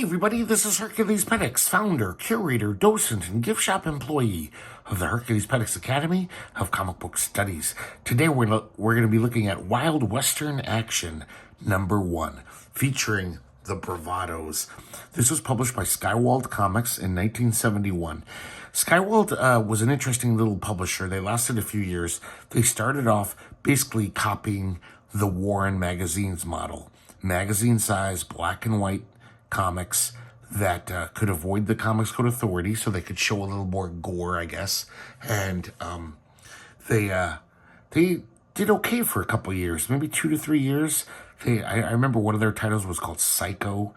everybody, this is herculespetix, founder, curator, docent, and gift shop employee of the herculespetix Academy of Comic Book Studies. Today we're going to be looking at Wild Western Action #1, featuring the Bravados. This was published by Skywald Comics in 1971. Skywald was an interesting little publisher. They lasted a few years. They started off basically copying the Warren Magazine's model. Magazine size, black and white comics that could avoid the Comics Code Authority, so they could show a little more gore, I guess. And they did okay for a couple years, maybe 2 to 3 years. I remember one of their titles was called Psycho,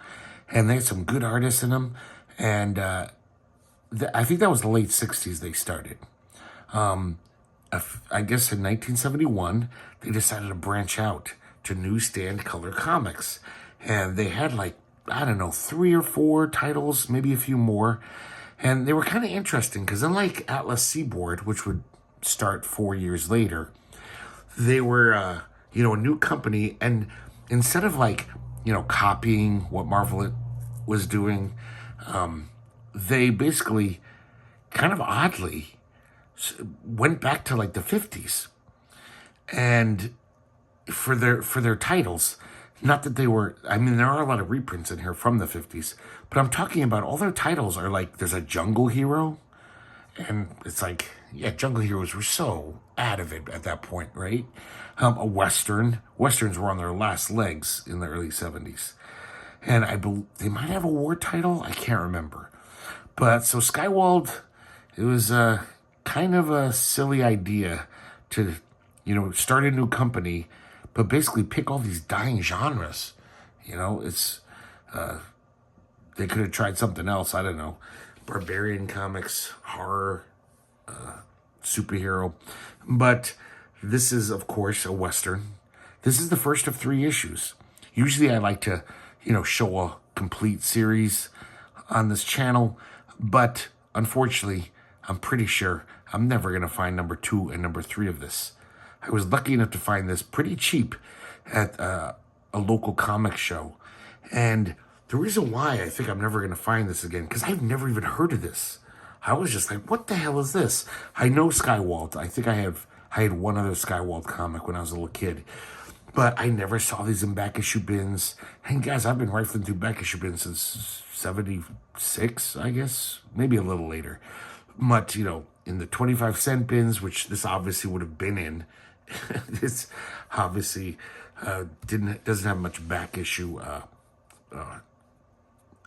and they had some good artists in them. And I think that was the late 60s they started. I guess in 1971, they decided to branch out to newsstand color comics. And they had 3 or 4 titles, maybe a few more. And they were kind of interesting because unlike Atlas Seaboard, which would start 4 years later, they were, a new company. And instead of copying what Marvel was doing, they basically kind of oddly went back to the 50s. And for their titles, not that they were, there are a lot of reprints in here from the 50s, but I'm talking about all their titles are there's a jungle hero, and it's jungle heroes were so out of it at that point, right? A Western. Westerns were on their last legs in the early 70s. And I believe they might have a war title, I can't remember. But so Skywald, it was kind of a silly idea to, start a new company, but basically pick all these dying genres. It's, they could have tried something else. I don't know. Barbarian comics, horror, superhero. But this is, of course, a Western. This is the first of 3 issues. Usually I like to, show a complete series on this channel. But unfortunately, I'm pretty sure I'm never going to find #2 and #3 of this. I was lucky enough to find this pretty cheap at a local comic show. And the reason why I think I'm never going to find this again, because I've never even heard of this. I was just like, what the hell is this? I know Skywald. I think I had one other Skywald comic when I was a little kid. But I never saw these in back issue bins. And guys, I've been rifling through back issue bins since 76, I guess. Maybe a little later. But, in the 25-cent bins, which this obviously would have been in. This obviously doesn't have much back issue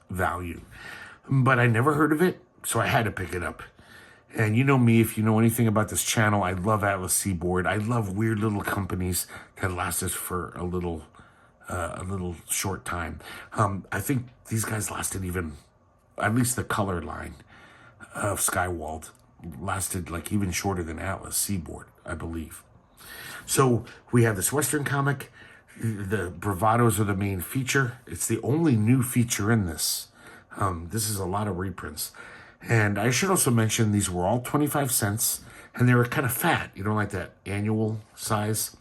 value. But I never heard of it, so I had to pick it up. And you know me, if you know anything about this channel, I love Atlas Seaboard. I love weird little companies that last us for a little short time. I think these guys lasted at least the color line of Skywald lasted even shorter than Atlas Seaboard, I believe. So we have this Western comic. The Bravados are the main feature. It's the only new feature in this. This is a lot of reprints. And I should also mention these were all 25 cents, and they were kind of fat, like that annual size.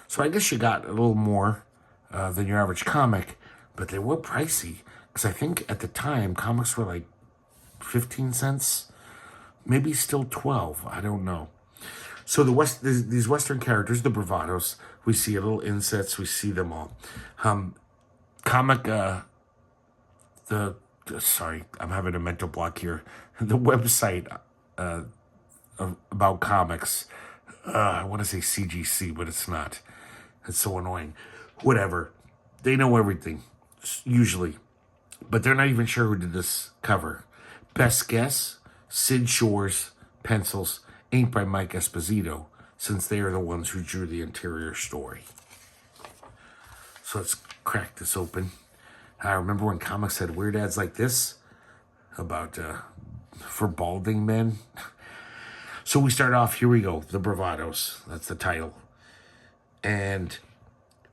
So I guess you got a little more than your average comic, but they were pricey. Because I think at the time, comics were 15 cents, maybe still 12, I don't know. So these Western characters, the Bravados, we see a little insets, we see them all. Sorry, I'm having a mental block here. The website about comics, I want to say CGC, but it's not. It's so annoying. Whatever. They know everything, usually. But they're not even sure who did this cover. Best guess, Sid Shore's pencils, inked by Mike Esposito, since they are the ones who drew the interior story. So let's crack this open. I remember when comics had weird ads like this about for balding men. So we start off, here we go, The Bravados. That's the title. And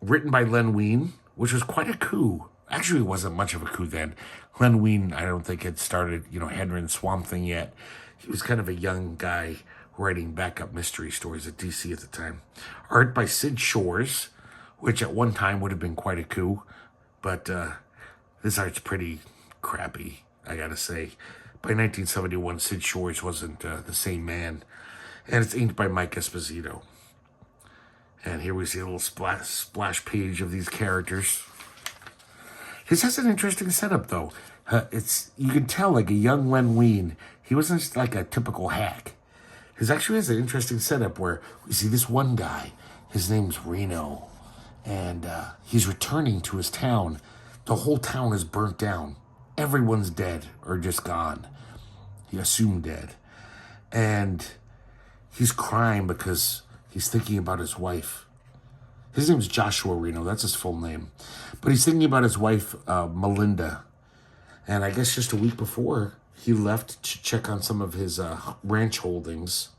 written by Len Wein, which was quite a coup. Actually, it wasn't much of a coup then. Len Wein, I don't think had started, Henry and Swamp Thing yet. He was kind of a young guy writing backup mystery stories at DC at the time. Art by Sid Shores, which at one time would have been quite a coup. But this art's pretty crappy, I gotta say. By 1971, Sid Shores wasn't the same man. And it's inked by Mike Esposito. And here we see a little splash page of these characters. This has an interesting setup, though. You can tell, like, a young Len Wein, he wasn't just like a typical hack. His actually has an interesting setup where we see this one guy. His name's Reno. And he's returning to his town. The whole town is burnt down. Everyone's dead or just gone. He assumed dead. And he's crying because he's thinking about his wife. His name's Joshua Reno. That's his full name. But he's thinking about his wife, Melinda. And I guess just a week before, he left to check on some of his ranch holdings.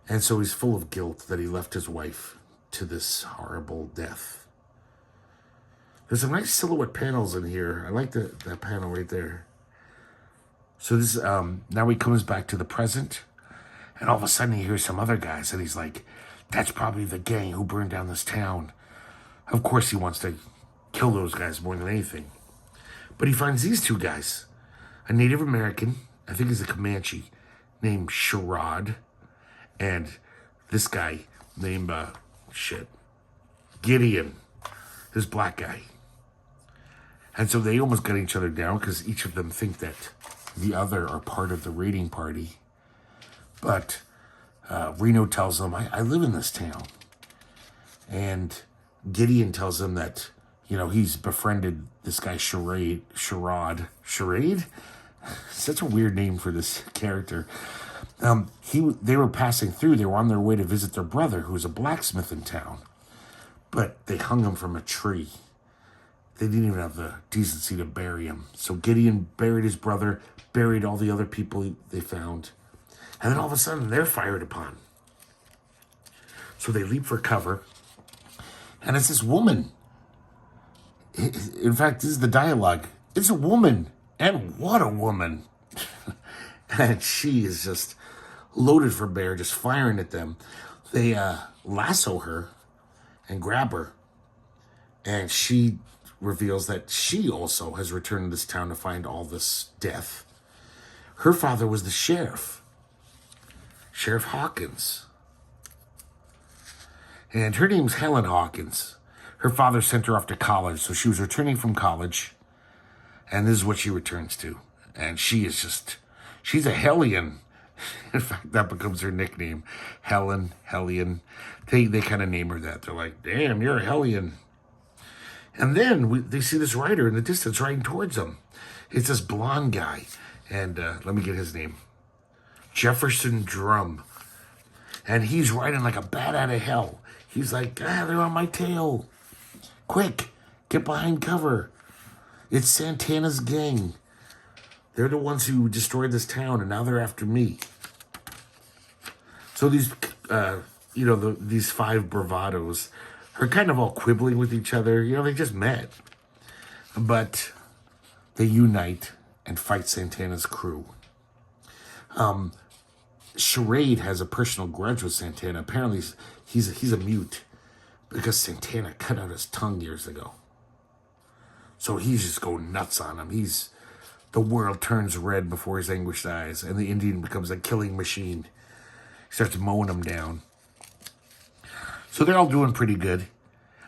And so he's full of guilt that he left his wife to this horrible death. There's some nice silhouette panels in here. I like that panel right there. So this now he comes back to the present. And all of a sudden he hears some other guys. And he's like, that's probably the gang who burned down this town. Of course he wants to kill those guys more than anything. But he finds these two guys. A Native American, I think he's a Comanche, named Sherrod. And this guy named, Gideon, this black guy. And so they almost got each other down because each of them think that the other are part of the raiding party. But Reno tells them, I live in this town. And Gideon tells them that, he's befriended this guy Sherrod. Charade? Such a weird name for this character. They were passing through. They were on their way to visit their brother, who was a blacksmith in town. But they hung him from a tree. They didn't even have the decency to bury him. So Gideon buried his brother, buried all the other people they found. And then all of a sudden, they're fired upon. So they leap for cover. And it's this woman. In fact, this is the dialogue. It's a woman. And what a woman. And she is just loaded for bear, just firing at them. They lasso her and grab her. And she reveals that she also has returned to this town to find all this death. Her father was the sheriff. Sheriff Hawkins. And her name's Helen Hawkins. Her father sent her off to college, so she was returning from college. And this is what she returns to. And she's a hellion. In fact, that becomes her nickname. Hellion. They kind of name her that. They're like, damn, you're a hellion. And then they see this rider in the distance riding towards them. It's this blonde guy. And let me get his name. Jefferson Drum. And he's riding like a bat out of hell. He's like, they're on my tail. Quick, get behind cover. It's Santana's gang. They're the ones who destroyed this town, and now they're after me. So these, these five bravados are kind of all quibbling with each other. They just met. But they unite and fight Santana's crew. Charade has a personal grudge with Santana. Apparently, he's a mute because Santana cut out his tongue years ago. So he's just going nuts on him. The world turns red before his anguished eyes, and the Indian becomes a killing machine. He starts mowing them down. So they're all doing pretty good.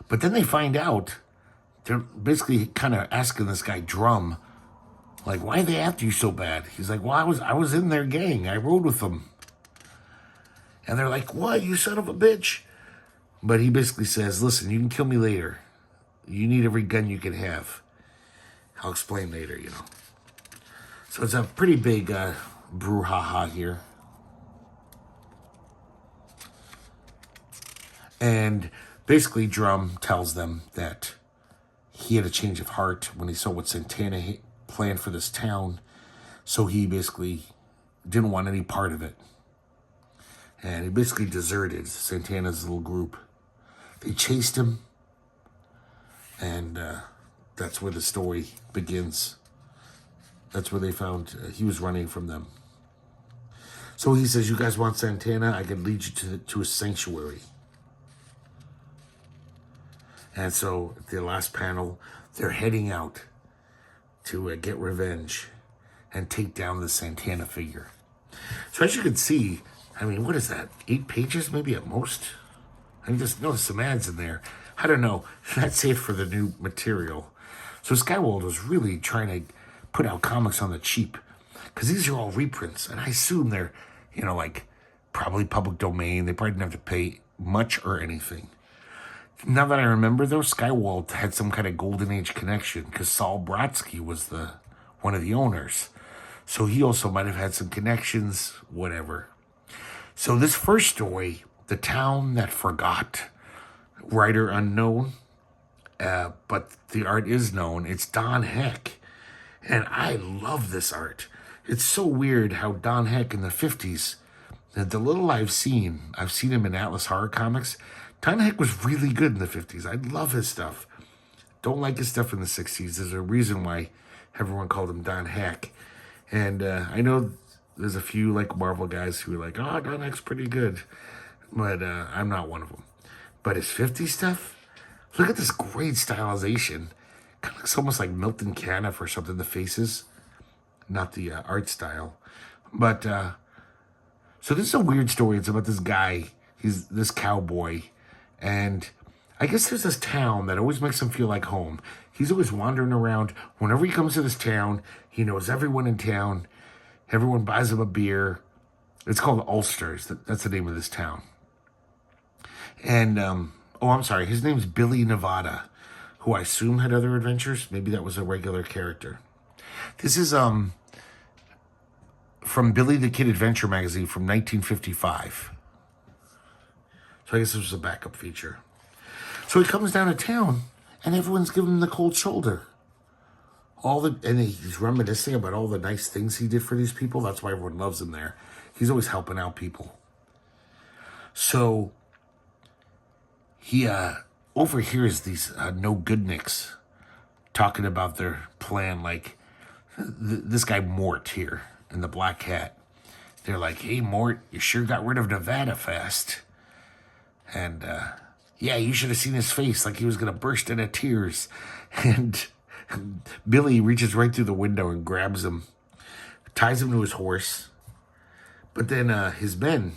But then they find out, they're basically kind of asking this guy Drum, like, why are they after you so bad? He's like, well, I was in their gang. I rode with them. And they're like, what, you son of a bitch? But he basically says, listen, you can kill me later. You need every gun you can have. I'll explain later, So it's a pretty big brouhaha here. And basically Drum tells them that he had a change of heart when he saw what Santana planned for this town. So he basically didn't want any part of it. And he basically deserted Santana's little group. They chased him. And that's where the story begins. That's where they found he was running from them. So he says, you guys want Santana? I can lead you to a sanctuary. And so the last panel, they're heading out to get revenge and take down the Santana figure. So as you can see, I mean, what is that? 8 pages, maybe at most? I just noticed some ads in there. I don't know. That's it for the new material. So Skywald was really trying to put out comics on the cheap, because these are all reprints, and I assume they're, like probably public domain. They probably didn't have to pay much or anything. Now that I remember, though, Skywald had some kind of golden age connection, because Saul Brodsky was one of the owners. So he also might have had some connections, whatever. So this first story, The Town That Forgot, writer unknown, but the art is known. It's Don Heck. And I love this art. It's so weird how Don Heck in the 50s, the little I've seen him in Atlas Horror Comics. Don Heck was really good in the 50s. I love his stuff. Don't like his stuff in the 60s. There's a reason why everyone called him Don Heck. And I know there's a few like Marvel guys who are like, oh, Don Heck's pretty good. But I'm not one of them. But his 50s stuff, look at this great stylization. Kind of looks almost like Milton Caniff or something, the faces. Not the art style. But, so this is a weird story. It's about this guy. He's this cowboy. And I guess there's this town that always makes him feel like home. He's always wandering around. Whenever he comes to this town, he knows everyone in town. Everyone buys him a beer. It's called Ulster's. That's the name of this town. And, I'm sorry. His name's Billy Nevada, who I assume had other adventures. Maybe that was a regular character. This is from Billy the Kid Adventure magazine from 1955. So I guess this was a backup feature. So he comes down to town, and everyone's giving him the cold shoulder. And he's reminiscing about all the nice things he did for these people. That's why everyone loves him there. He's always helping out people. So he overhears these no-goodniks talking about their plan, like this guy Mort here in the black hat. They're like, hey, Mort, you sure got rid of Nevada fast. And, yeah, you should have seen his face, like he was going to burst into tears. And Billy reaches right through the window and grabs him, ties him to his horse. But then his men,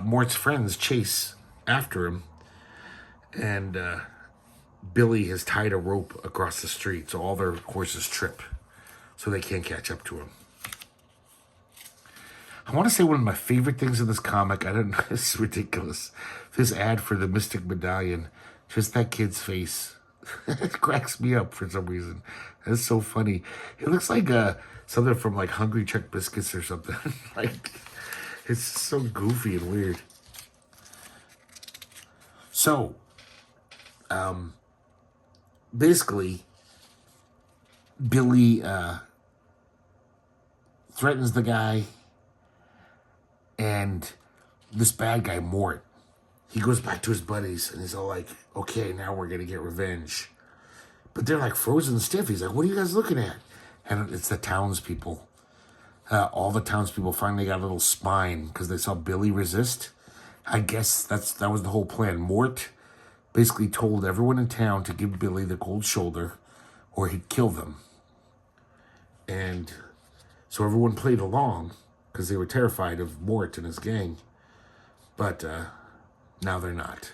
Mort's friends, chase after him. And Billy has tied a rope across the street, so all their horses trip, so they can't catch up to him. I want to say one of my favorite things in this comic, I don't know, it's ridiculous. This ad for the Mystic Medallion, just that kid's face. It cracks me up for some reason. It's so funny. It looks like something from like Hungry Chuck Biscuits or something. Like, it's so goofy and weird. So, basically, Billy threatens the guy, and this bad guy, Mort, he goes back to his buddies, and he's all like, okay, now we're going to get revenge. But they're like frozen stiff. He's like, what are you guys looking at? And it's the townspeople. All the townspeople finally got a little spine because they saw Billy resist. I guess that was the whole plan. Mort basically told everyone in town to give Billy the cold shoulder or he'd kill them. And so everyone played along because they were terrified of Mort and his gang. But now they're not.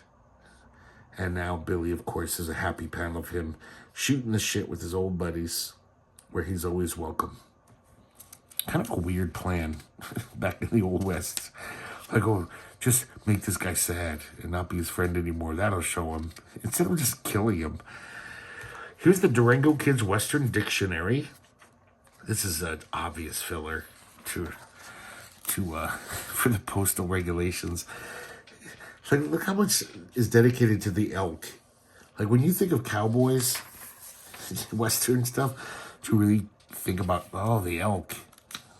And now Billy, of course, is a happy panel of him shooting the shit with his old buddies where he's always welcome. Kind of a weird plan back in the Old West. Like, oh, just make this guy sad and not be his friend anymore. That'll show him. Instead of just killing him. Here's the Durango Kids Western Dictionary. This is an obvious filler for the postal regulations. Like, look how much is dedicated to the elk. Like, when you think of cowboys, Western stuff, do you really think about, oh, the elk?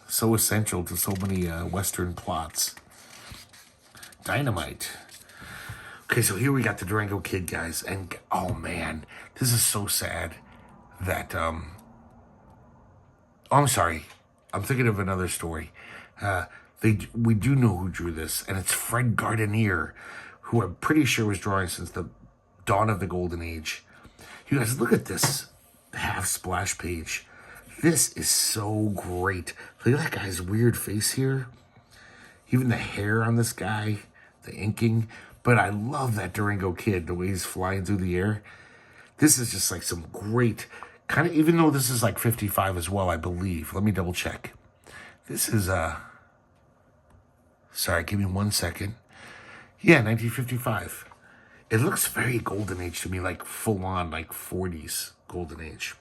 So essential to so many Western plots. Dynamite. Okay, so here we got the Durango Kid, guys. And, oh, man, this is so sad that, oh, I'm sorry. I'm thinking of another story. We do know who drew this, and it's Fred Guardineer, who I'm pretty sure was drawing since the dawn of the Golden Age. You guys, look at this. the half splash page. This is so great. Look at that guy's weird face here. Even the hair on this guy, the inking. But I love that Durango Kid, the way he's flying through the air. This is just like some great, kind of, even though this is like 55 as well, I believe. Let me double check. This is, sorry, give me 1 second. Yeah, 1955. It looks very golden age to me, like full on, like 40s golden age.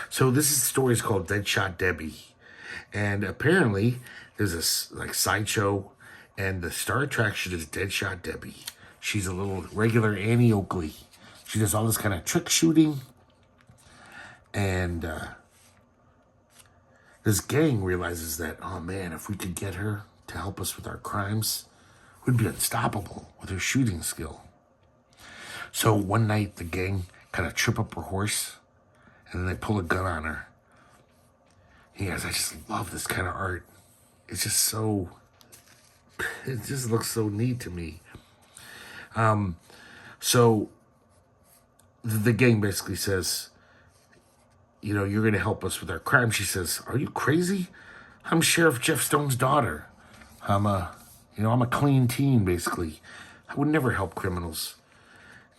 So this story is called Deadshot Debbie. And apparently there's this like sideshow, and the star attraction is Deadshot Debbie. She's a little regular Annie Oakley. She does all this kind of trick shooting. And this gang realizes that, oh man, if we could get her to help us with our crimes, we'd be unstoppable with her shooting skill. So one night the gang kind of trip up her horse, and then they pull a gun on her. He goes, I just love this kind of art. It's just so, it just looks so neat to me. So the gang basically says, you know, you're going to help us with our crime. She says, are you crazy? I'm Sheriff Jeff Stone's daughter. I'm a clean teen, basically. I would never help criminals.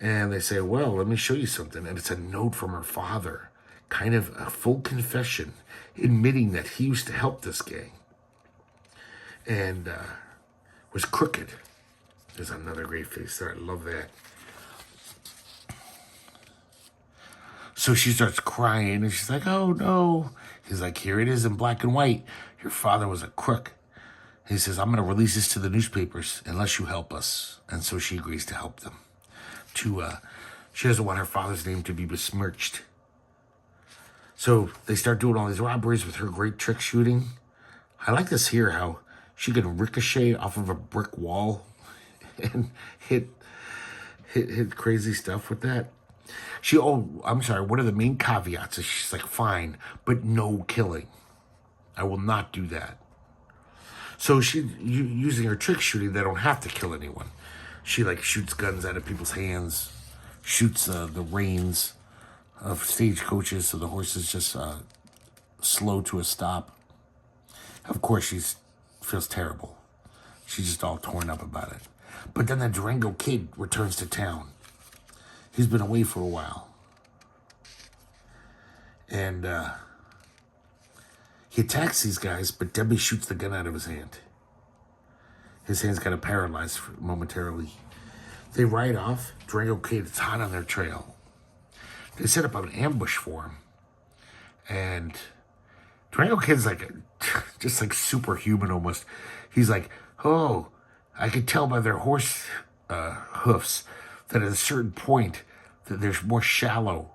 And they say, well, let me show you something. And it's a note from her father, kind of a full confession, admitting that he used to help this gang and was crooked. There's another great face there. I love that. So she starts crying, and she's like, oh, no. He's like, here it is in black and white. Your father was a crook. He says, I'm going to release this to the newspapers unless you help us. And so she agrees to help them. She doesn't want her father's name to be besmirched. So they start doing all these robberies with her great trick shooting. I like this here, how she can ricochet off of a brick wall and hit crazy stuff with that. One of the main caveats is she's like, fine, but no killing. I will not do that. So she, using her trick shooting, they don't have to kill anyone. She like shoots guns out of people's hands, shoots the reins of stagecoaches so the horses just slow to a stop. Of course, she feels terrible. She's just all torn up about it. But then the Durango Kid returns to town. He's been away for a while. And he attacks these guys, but Debbie shoots the gun out of his hand. His hand's kind of paralyzed momentarily. They ride off. Durango Kid is hot on their trail. They set up an ambush for him. And Durango Kid's like, just like superhuman almost. He's like, oh, I could tell by their horse hoofs that at a certain point that there's more shallow,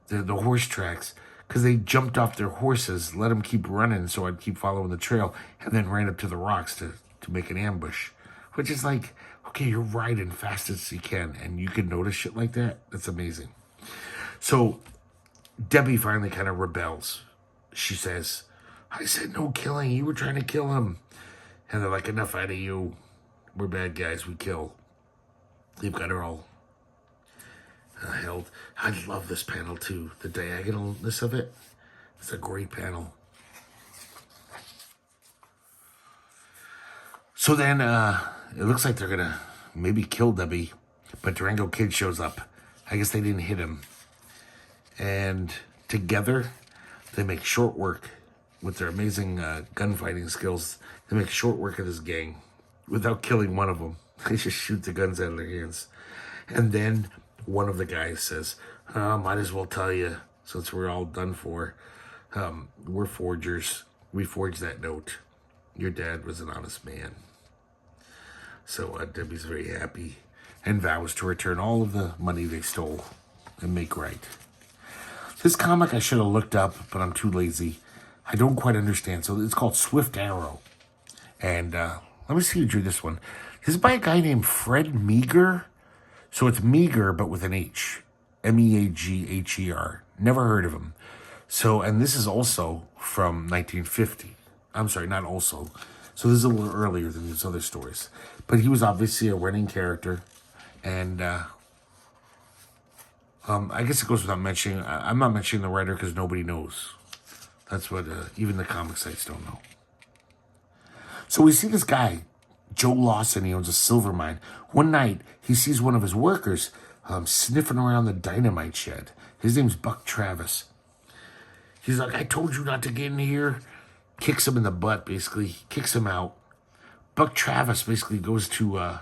the horse tracks, because they jumped off their horses, let them keep running so I'd keep following the trail, and then ran up to the rocks to make an ambush. Which is like, okay, you're riding fast as you can, and you can notice shit like that? That's amazing. So Debbie finally kind of rebels. She says, I said no killing. You were trying to kill him. And they're like, enough out of you. We're bad guys. We kill. They've got her all held. I love this panel, too. The diagonalness of it. It's a great panel. So then it looks like they're going to maybe kill Debbie. But Durango Kid shows up. I guess they didn't hit him. And together, they make short work with their amazing gunfighting skills. They make short work of this gang without killing one of them. They just shoot the guns out of their hands. And then one of the guys says, might as well tell you, since we're all done for, we're forgers. We forged that note. Your dad was an honest man. So Debbie's very happy and vows to return all of the money they stole and make right. This comic I should have looked up, but I'm too lazy. I don't quite understand. So it's called Swift Arrow. And let me see who drew this one. This is by a guy named Fred Meager. So it's Meager, but with an H. Meagher. Never heard of him. So, and this is also from 1950. I'm sorry, not also. So this is a little earlier than these other stories. But he was obviously a running character. And I guess it goes without mentioning. I'm not mentioning the writer because nobody knows. That's what even the comic sites don't know. So we see this guy, Joe Lawson. He owns a silver mine. One night, he sees one of his workers sniffing around the dynamite shed. His name's Buck Travis. He's like, I told you not to get in here. Kicks him in the butt, basically. Kicks him out. Buck Travis basically goes to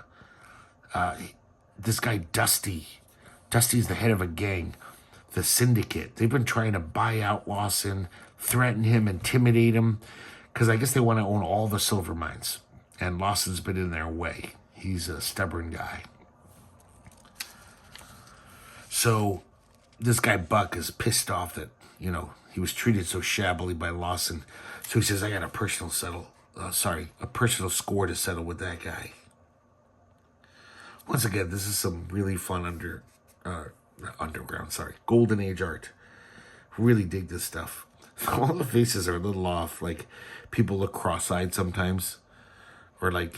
this guy, Dusty. Dusty's the head of a gang, the Syndicate. They've been trying to buy out Lawson, threaten him, intimidate him, because I guess they want to own all the silver mines. And Lawson's been in their way. He's a stubborn guy. So this guy, Buck, is pissed off that, he was treated so shabbily by Lawson. So he says, I got a personal score to settle with that guy. Once again, this is some really fun Golden Age art. Really dig this stuff. All the faces are a little off. Like, people look cross-eyed sometimes. Or like,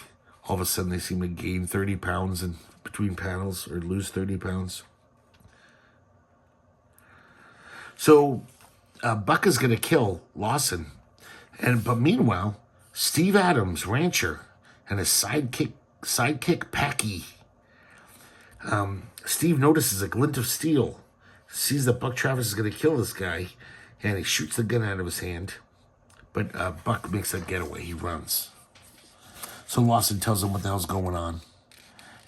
all of a sudden they seem to gain 30 pounds in between panels or lose 30 pounds. So, Buck is going to kill Lawson. But meanwhile, Steve Adams, rancher, and his sidekick Packy. Steve notices a glint of steel, sees that Buck Travis is going to kill this guy, and he shoots the gun out of his hand. But Buck makes a getaway. He runs. So Lawson tells him what the hell's going on.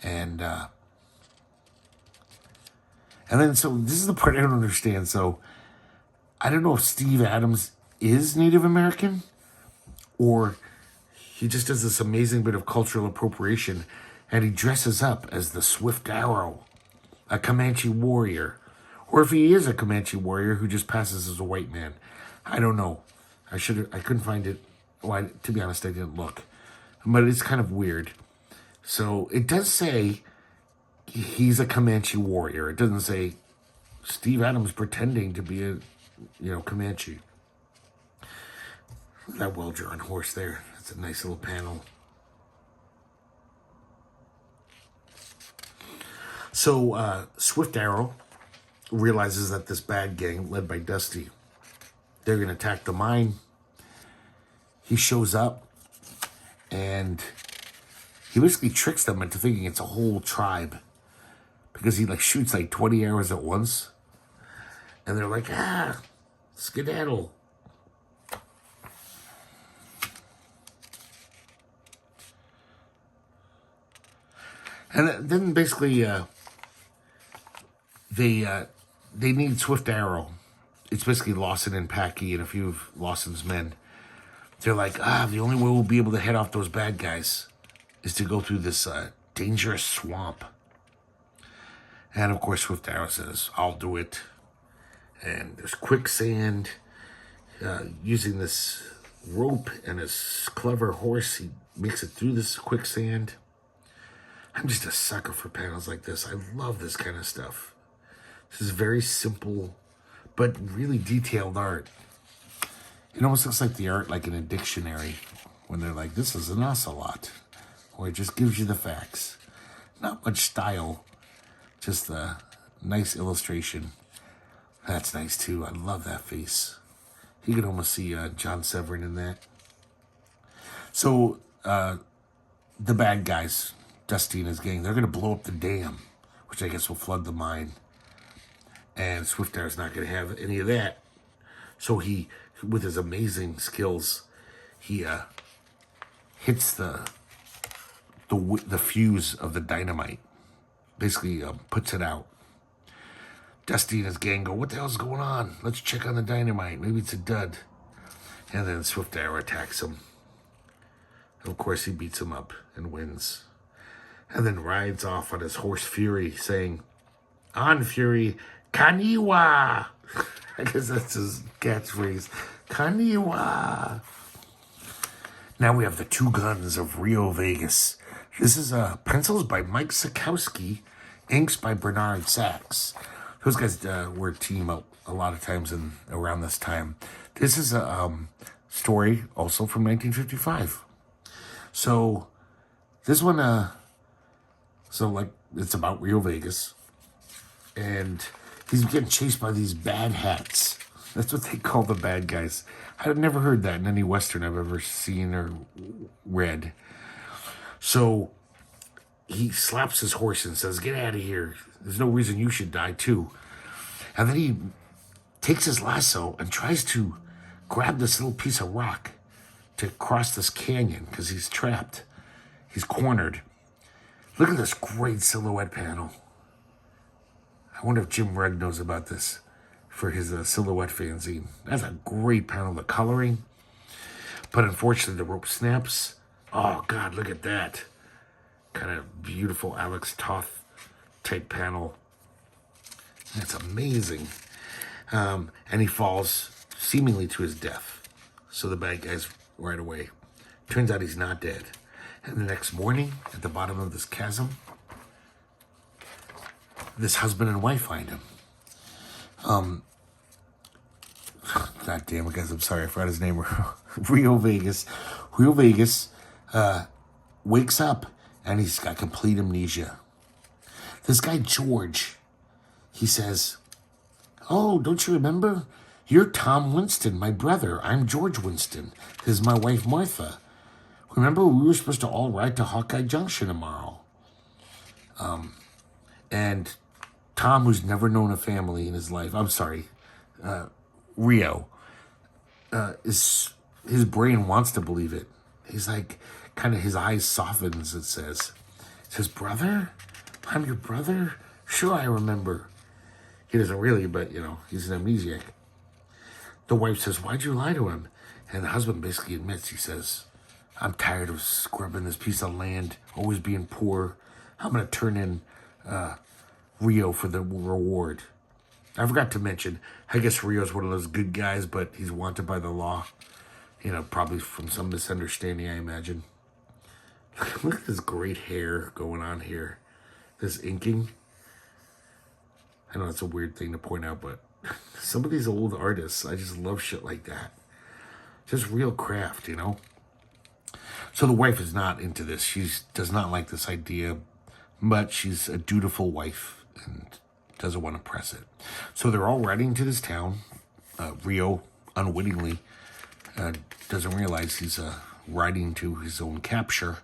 And then, so this is the part I don't understand. So I don't know if Steve Adams is Native American or he just does this amazing bit of cultural appropriation and he dresses up as the Swift Arrow, a Comanche warrior. Or if he is a Comanche warrior who just passes as a white man. I don't know. I couldn't find it. Well, to be honest, I didn't look. But it's kind of weird. So it does say he's a Comanche warrior. It doesn't say Steve Adams pretending to be a, Comanche. That well-drawn horse there. That's a nice little panel. So Swift Arrow realizes that this bad gang, led by Dusty, they're going to attack the mine. He shows up, and he basically tricks them into thinking it's a whole tribe. Because he, shoots 20 arrows at once. And they're like, skedaddle. And then basically, they need Swift Arrow. It's basically Lawson and Packy and a few of Lawson's men. They're like, the only way we'll be able to head off those bad guys is to go through this dangerous swamp. And of course, Swift Arrow says, I'll do it. And there's quicksand. Using this rope and his clever horse, he makes it through this quicksand. I'm just a sucker for panels like this. I love this kind of stuff. This is very simple, but really detailed art. It almost looks like the art like in a dictionary when they're like, this is an ocelot. Or it just gives you the facts. Not much style, just a nice illustration. That's nice too. I love that face. You can almost see John Severin in that. So the bad guys, Dusty and his gang, they're going to blow up the dam, which I guess will flood the mine. And Swift Arrow's not going to have any of that. So he, with his amazing skills, he hits the fuse of the dynamite. Basically puts it out. Dusty and his gang go, what the hell's going on? Let's check on the dynamite. Maybe it's a dud. And then Swift Arrow attacks him. Of course, he beats him up and wins. And then rides off on his horse Fury, saying, on Fury, Kaniwa! I guess that's his catchphrase. Kaniwa! Now we have the Two Guns of Rio Vegas. This is pencils by Mike Sekowsky, inks by Bernard Sachs. Those guys were team up a lot of times around this time. This is a story also from 1955. So this one, it's about Rio Vegas. And He's getting chased by these bad hats. That's what they call the bad guys. I've never heard that in any Western I've ever seen or read. So he slaps his horse and says, "Get out of here. There's no reason you should die too." And then he takes his lasso and tries to grab this little piece of rock to cross this canyon because he's trapped. He's cornered. Look at this great silhouette panel. I wonder if Jim Rugg knows about this for his silhouette fanzine. That's a great panel, the coloring. But unfortunately, the rope snaps. Oh, God, look at that. Kind of beautiful Alex Toth type panel. That's amazing. And he falls seemingly to his death. So the bad guy's right away. Turns out he's not dead. And the next morning, at the bottom of this chasm, this husband and wife find him. God damn it, guys, I'm sorry, I forgot his name. Rio Vegas. Rio Vegas wakes up, and he's got complete amnesia. This guy, George, he says, "Oh, don't you remember? You're Tom Winston, my brother. I'm George Winston. This is my wife, Martha. Remember, we were supposed to all ride to Hawkeye Junction tomorrow." And Tom, who's never known a family in his life, Rio, his brain wants to believe it. He's like, kind of his eyes softens, it says. It says, "Brother? I'm your brother? Sure, I remember." He doesn't really, but, he's an amnesiac. The wife says, "Why'd you lie to him?" And the husband basically admits, he says, "I'm tired of scrubbing this piece of land, always being poor. I'm going to turn in Rio for the reward." I forgot to mention, I guess Rio's one of those good guys, but he's wanted by the law. Probably from some misunderstanding, I imagine. Look at this great hair going on here. This inking. I know it's a weird thing to point out, but some of these old artists, I just love shit like that. Just real craft, So the wife is not into this. She does not like this idea, but she's a dutiful wife and doesn't want to press it. So they're all riding to this town. Rio, unwittingly, doesn't realize he's riding to his own capture.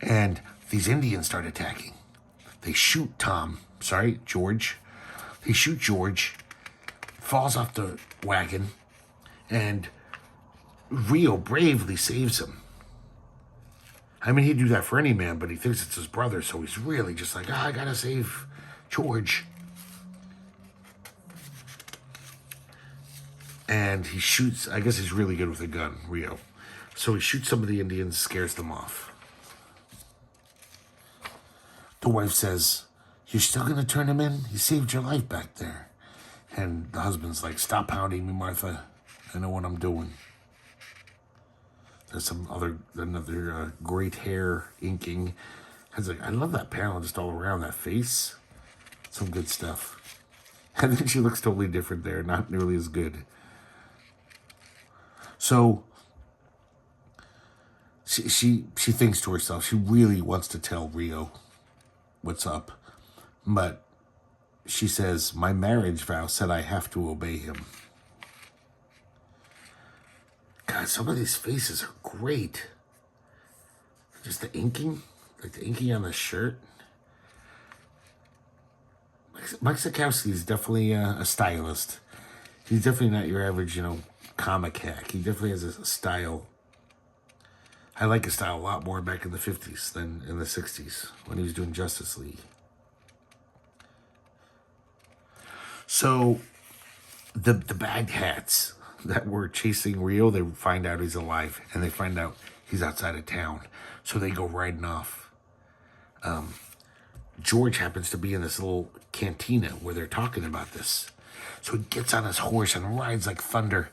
And these Indians start attacking. They shoot George. They shoot George, falls off the wagon, and Rio bravely saves him. I mean, he'd do that for any man, but he thinks it's his brother, so he's really just like, I gotta save George. And he shoots, I guess he's really good with a gun, Rio. So he shoots some of the Indians, scares them off. The wife says, "You're still gonna turn him in? He saved your life back there." And the husband's like, "Stop hounding me, Martha. I know what I'm doing." There's another great hair inking. I love that panel just all around that face. Some good stuff. And then she looks totally different there, not nearly as good. So she thinks to herself, she really wants to tell Rio what's up. But she says, "My marriage vow said I have to obey him." God, some of these faces are great. Just the inking, like the inking on the shirt. Mike Sekowsky is definitely a stylist. He's definitely not your average, comic hack. He definitely has a style. I like his style a lot more back in the 50s than in the 60s when he was doing Justice League. So the bad hats that were chasing Rio, they find out he's alive, and they find out he's outside of town. So they go riding off. George happens to be in this little cantina where they're talking about this. So he gets on his horse and rides like thunder,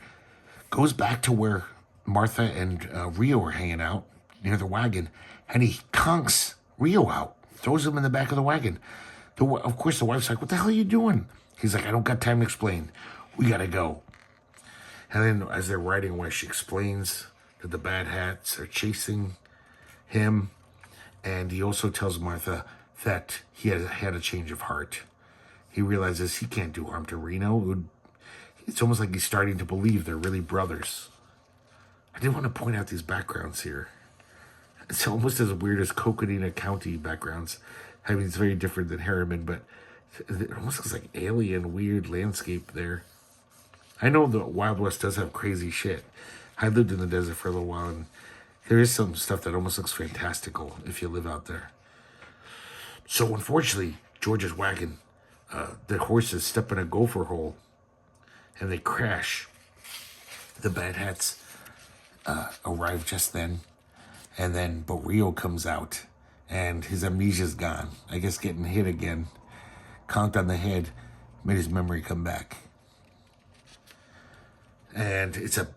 goes back to where Martha and Rio are hanging out near the wagon, and he conks Rio out, throws him in the back of the wagon. Of course, the wife's like, "What the hell are you doing?" He's like, "I don't got time to explain. We gotta go." And then as they're riding away, she explains that the bad hats are chasing him. And he also tells Martha that he had a change of heart. he realizes he can't do harm to Reno. It's almost like he's starting to believe they're really brothers. I did want to point out these backgrounds here. It's almost as weird as Coconina County backgrounds. I mean, it's very different than Harriman, but it almost looks like alien, weird landscape there. I know the Wild West does have crazy shit. I lived in the desert for a little while, and there is some stuff that almost looks fantastical if you live out there. So, unfortunately, George's wagon, the horses step in a gopher hole, and they crash. The Bad Hats arrive just then, but Rio comes out, and his amnesia's gone. I guess getting hit again, conked on the head, made his memory come back. And it's a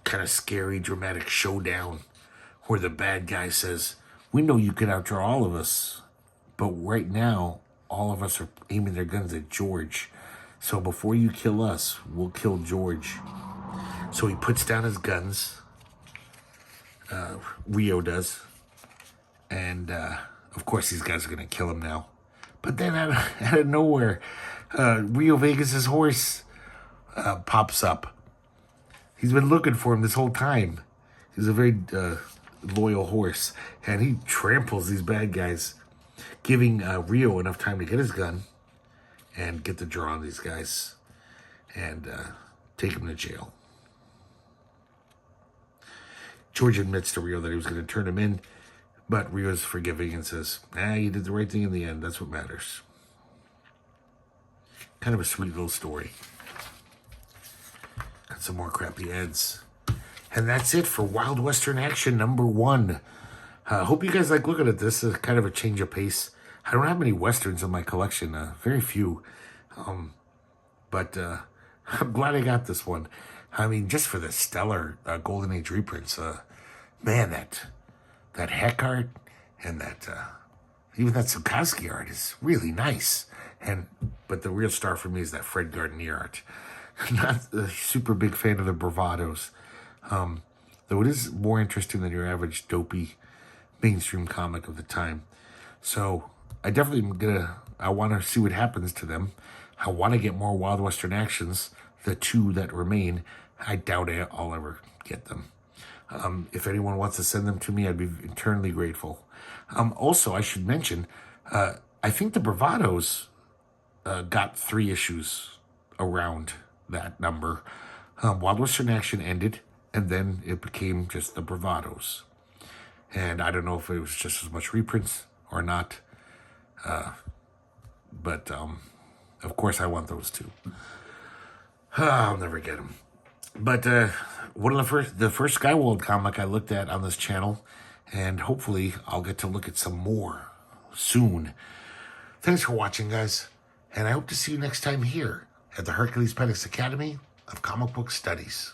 kind of scary, dramatic showdown where the bad guy says, "We know you could outdraw all of us, but right now, all of us are aiming their guns at George. So before you kill us, we'll kill George." So he puts down his guns. Rio does. And, of course, these guys are going to kill him now. But then out of nowhere, Rio Vegas's horse pops up. He's been looking for him this whole time. He's a very loyal horse. And he tramples these bad guys, giving Rio enough time to get his gun and get the draw on these guys and take him to jail. George admits to Rio that he was going to turn him in, but Rio's forgiving and says, you did the right thing in the end. That's what matters. Kind of a sweet little story. Got some more crappy ads. And that's it for Wild Western Action #1. Hope you guys like looking at this. It's kind of a change of pace. I don't have many Westerns in my collection. Very few. But I'm glad I got this one. I mean, just for the stellar Golden Age reprints. Man, that Heck art and that even that Sekowsky art is really nice. But the real star for me is that Fred Guardineer art. I'm not a super big fan of the Bravados. Though it is more interesting than your average dopey mainstream comic of the time. So I definitely I want to see what happens to them. I want to get more Wild Western Actions, the 2 that remain. I doubt I'll ever get them. If anyone wants to send them to me, I'd be eternally grateful. Also, I should mention, I think the Bravados got 3 issues around that number. Wild Western Action ended, and then it became just the Bravados. And I don't know if it was just as much reprints or not. But of course, I want those too. I'll never get them. But one of the first Skywald comic I looked at on this channel, and hopefully I'll get to look at some more soon. Thanks for watching, guys, and I hope to see you next time here at the Herculespetix Academy of Comic Book Studies.